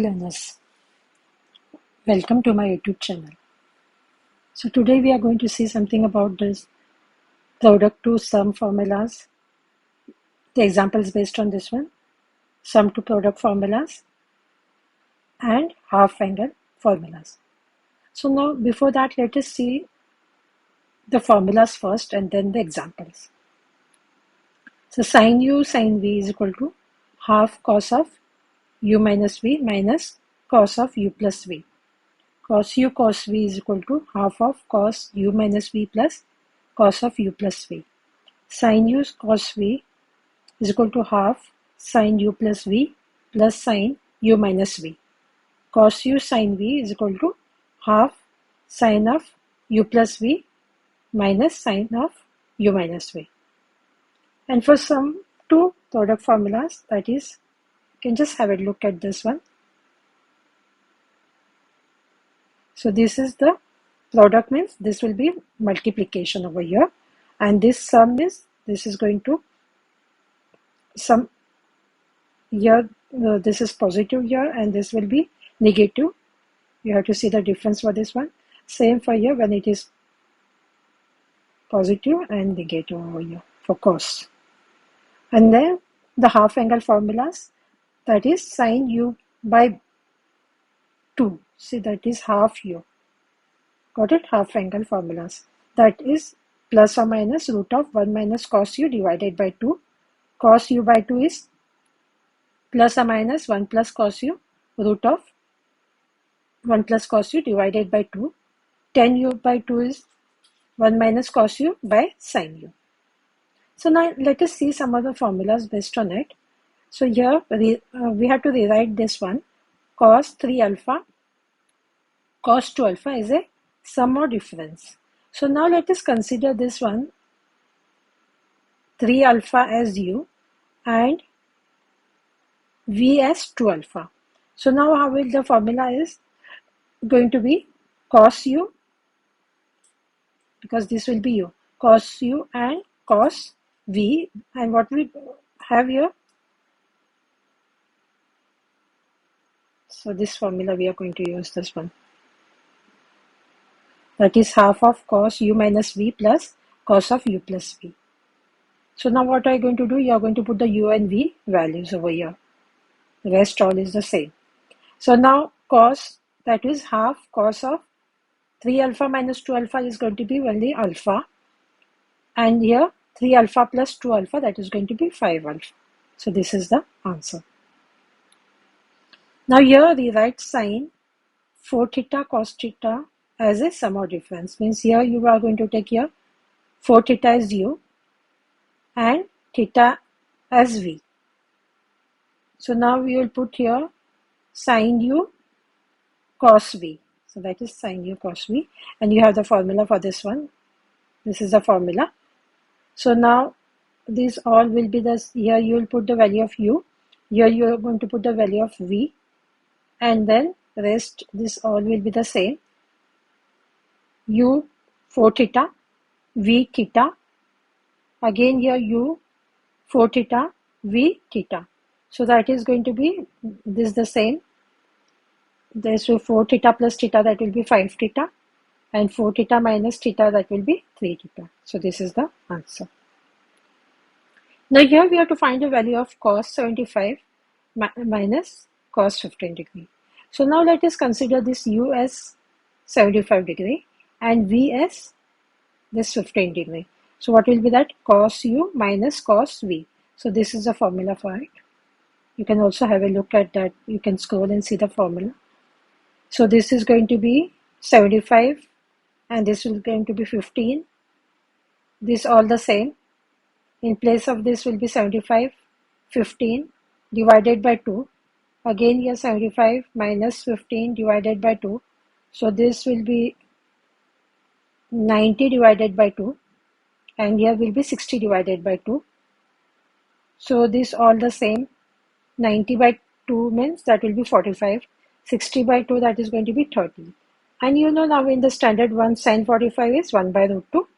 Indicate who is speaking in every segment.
Speaker 1: Learners, welcome to my YouTube channel. So today we are going to see something about this product to sum formulas. The examples based on this one, sum to product formulas and half angle formulas. So now before that, let us see the formulas first and then the examples. So sin u sin v is equal to half cos of u minus v minus cos of u plus v. Cos u cos v is equal to half of cos u minus v plus cos of u plus v. Sin u cos v is equal to half sin u plus v plus sin u minus v. Cos u sin v is equal to half sin of u plus v minus sin of u minus v. And for sum to product formulas, that is, you can just have a look at this one. So this is the product, means this will be multiplication over here, and this sum is, this is going to sum here, this is positive here and this will be negative. You have to see the difference for this one. Same for here when it is positive and negative over here for cos. And then the half angle formulas, that is sin u by 2. See, that is half u. Got it? Half angle formulas. That is plus or minus root of 1 minus cos u divided by 2. Cos u by 2 is plus or minus 1 plus cos u root of 1 plus cos u divided by 2. Tan u by 2 is 1 minus cos u by sin u. So now let us see some of the formulas based on it. So here we have to rewrite this one. Cos 3 alpha, cos 2 alpha is a sum or difference. So now let us consider this one 3 alpha as u and v as 2 alpha. So now how will the formula is going to be cos u, because this will be u, cos u and cos v, and what we have here, so this formula we are going to use this one, that is half of cos u minus v plus cos of u plus v. So now what are you going to do? You are going to put the u and v values over here. The rest all is the same. So now cos, that is half cos of 3 alpha minus 2 alpha is going to be only alpha, and here 3 alpha plus 2 alpha, that is going to be 5 alpha. So this is the answer. Now here we write sin 4 theta cos theta as a sum or difference. Means here you are going to take here 4 theta as u and theta as v. So now we will put here sin u cos v. So that is sin u cos v, and you have the formula for this one. This is the formula. So now these all will be this. Here you will put the value of u. Here you are going to put the value of v, and then rest this all will be the same. U 4 theta, v theta. Again here u 4 theta, v theta. So that is going to be this the same. This will 4 theta plus theta, that will be 5 theta, and 4 theta minus theta, that will be 3 theta. So this is the answer. Now here we have to find the value of cos 75 minus cos 15 degree. So now let us consider this u as 75 degree and v as this 15 degree. So what will be that? Cos u minus cos v. So this is the formula for it. You can also have a look at that. You can scroll and see the formula. So this is going to be 75 and this is going to be 15. This all the same. In place of this will be 75, 15 divided by 2. Again here 75 minus 15 divided by 2. So this will be 90 divided by 2. And here will be 60 divided by 2. So this all the same. 90 by 2 means that will be 45. 60 by 2, that is going to be 30. And you know now in the standard one, sin 45 is 1 by root 2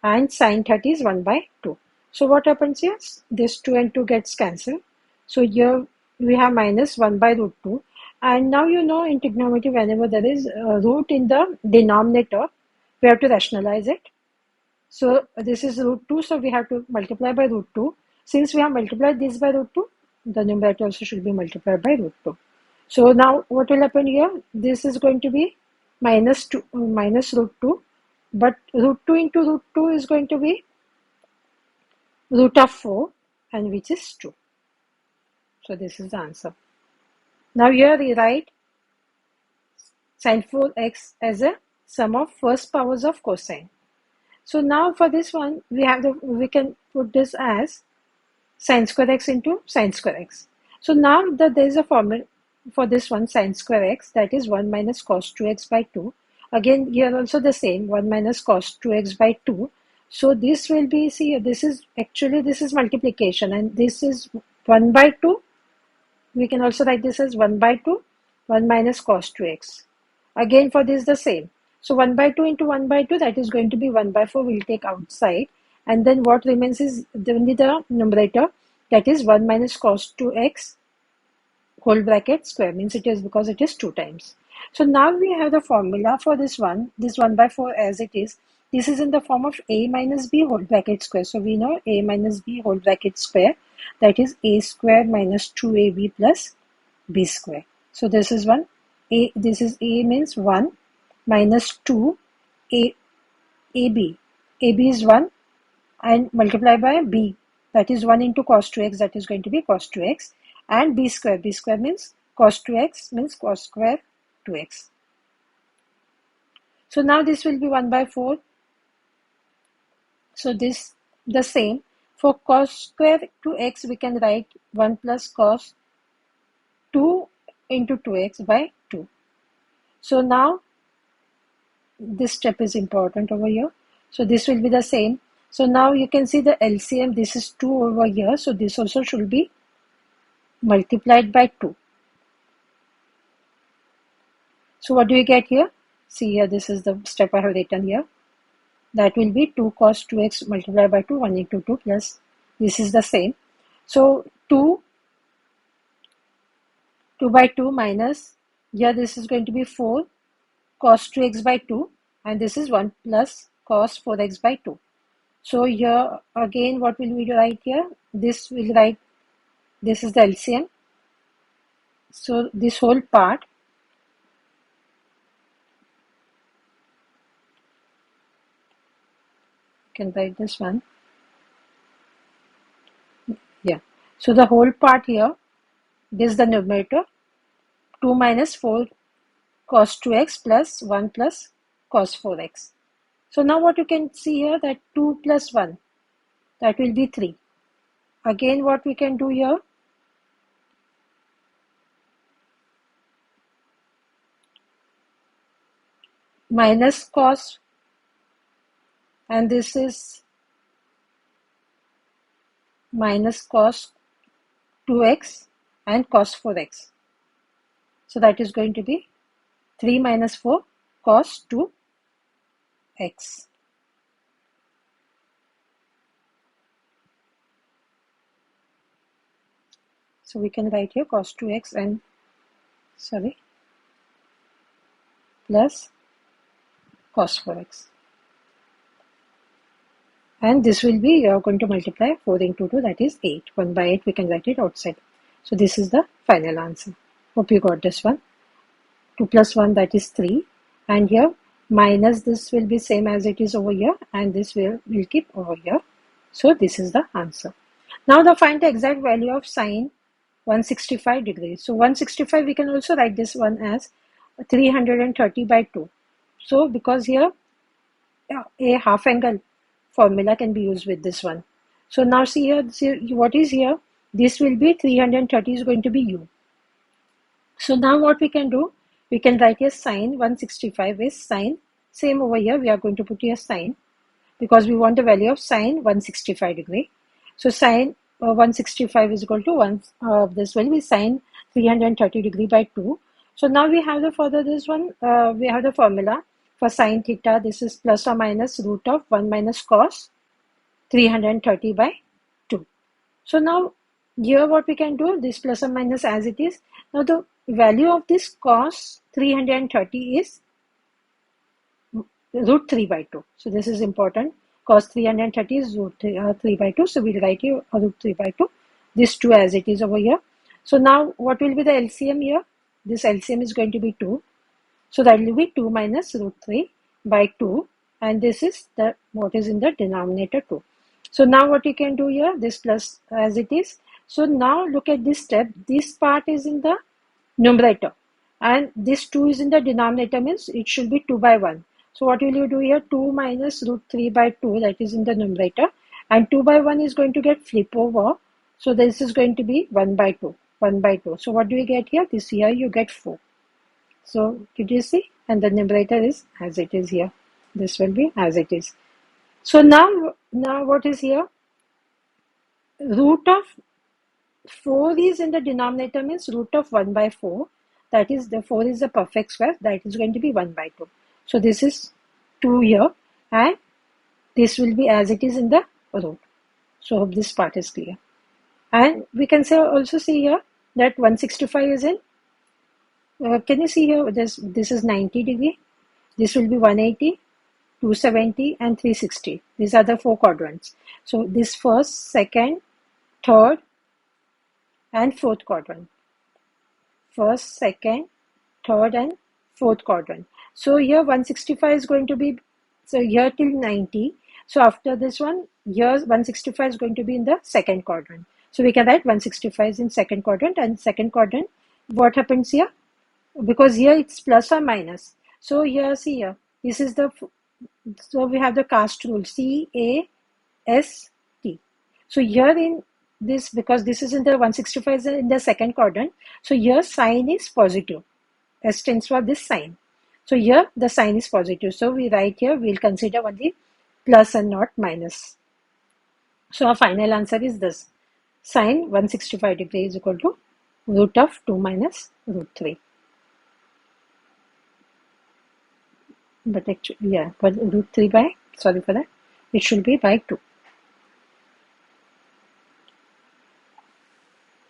Speaker 1: and sin 30 is 1 by 2. So what happens here? This 2 and 2 gets cancelled. So here we have minus 1 by root 2 And now you know in trigonometry, whenever there is a root in the denominator, we have to rationalize it. So this is root 2, so we have to multiply by root 2. Since we have multiplied this by root 2, the numerator also should be multiplied by root 2. So now what will happen here? This is going to be minus root 2, but root 2 into root 2 is going to be root of 4, and which is 2. So this is the answer. Now here we write sine 4x as a sum of first powers of cosine. So now for this one, we can put this as sine square x into sine square x. So now that there is a formula for this one, sine square x, that is 1 minus cos 2x by 2. Again, here also the same, 1 minus cos 2x by 2. So this will be, see, this is multiplication, and this is 1 by 2. We can also write this as 1 by 2, 1 minus cos 2x. Again, for this the same. So 1 by 2 into 1 by 2, that is going to be 1 by 4, we'll take outside. And then what remains is only the numerator, that is 1 minus cos 2x whole bracket square, means it is because it is 2 times. So now we have the formula for this 1 by 4 as it is. This is in the form of a minus b whole bracket square. So we know a minus b whole bracket square, that is a square minus 2ab plus b square. So this is one. This is a means 1 minus 2 ab. ab is 1 and multiply by b, that is 1 into cos 2x, that is going to be cos 2x, and b square means cos 2x means cos square 2x. So now this will be 1 by 4. So this the same. For cos square 2x, we can write 1 plus cos 2 into 2x by 2. So now this step is important over here. So this will be the same. So now you can see the LCM, this is 2 over here. So this also should be multiplied by 2. So what do you get here? See here, this is the step I have written here. That will be 2 cos 2x multiplied by 2, 1 into 2 plus, this is the same. So 2 by 2 minus, here this is going to be 4 cos 2x by 2, and this is 1 plus cos 4x by 2. So here again, what will we write here? This will write, this is the LCM. So this whole part, you can write this one. Yeah. So the whole part here, this is the numerator, 2 minus 4 cos 2x plus 1 plus cos 4x. So now what you can see here, that 2 plus 1, that will be 3. Again, what we can do here, minus cos, and this is minus cos 2x and cos 4x. So that is going to be 3 minus 4 cos 2x. So we can write here cos 2x and, plus cos 4x. And this will be, you are going to multiply 4 into 2, that is 8. 1 by 8, we can write it outside. So this is the final answer. Hope you got this one. 2 plus 1, that is 3. And here, minus this will be same as it is over here. And this will keep over here. So this is the answer. Now find the exact value of sine 165 degrees. So 165, we can also write this one as 330 by 2. So because here, a half angle formula can be used with this one. So now see what is here. This will be 330 is going to be u. So now what we can do, we can write here sine 165 is sine. Same over here, we are going to put here sine because we want the value of sine 165 degree. So sine 165 is equal to 1. This will be sine 330 degree by 2. So now we have the further this one. We have the formula for sine theta. This is plus or minus root of 1 minus cos 330 by 2. So now here what we can do, this plus or minus as it is. Now the value of this cos 330 is root 3 by 2. So this is important. Cos 330 is root 3 by 2. So we'll write here root 3 by 2. This 2 as it is over here. So now what will be the LCM here? This LCM is going to be 2. So that will be 2 minus root 3 by 2. And this is the what is in the denominator 2. So now what you can do here, this plus as it is. So now look at this step. This part is in the numerator. And this 2 is in the denominator, means it should be 2 by 1. So what will you do here? 2 minus root 3 by 2, that is in the numerator. And 2 by 1 is going to get flip over. So this is going to be 1 by 2. 1 by 2. So what do we get here? This here you get 4. So did you see? And the numerator is as it is here. This will be as it is. So now what is here? Root of 4 is in the denominator, means root of 1 by 4. That is, the 4 is a perfect square. That is going to be 1 by 2. So this is 2 here. And this will be as it is in the root. So hope this part is clear. And we can also see here that 165 is in. Can you see here? This is 90 degree. This will be 180. 270 and 360. These are the 4 quadrants. So this first, second, third and fourth quadrant. First, second, third and fourth quadrant. So here 165 is going to be, so here till 90. So after this one, here 165 is going to be in the second quadrant. So we can write 165 is in second quadrant, and second quadrant, what happens here? Because here it's plus or minus. So here, see here, this is the, so we have the cast rule, CAST. So here in this, because this is in the 165 is in the second quadrant, so here sign is positive. S stands for this sign. So here the sign is positive. So we write here, we'll consider only plus and not minus. So our final answer is this. Sine 165 degree is equal to root of 2 minus root 3. But actually, yeah, but root 3 by, sorry for that, it should be by 2.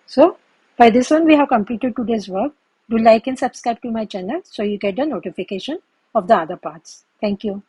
Speaker 1: So by this one we have completed today's work. Do like and subscribe to my channel so you get the notification of the other parts. Thank you.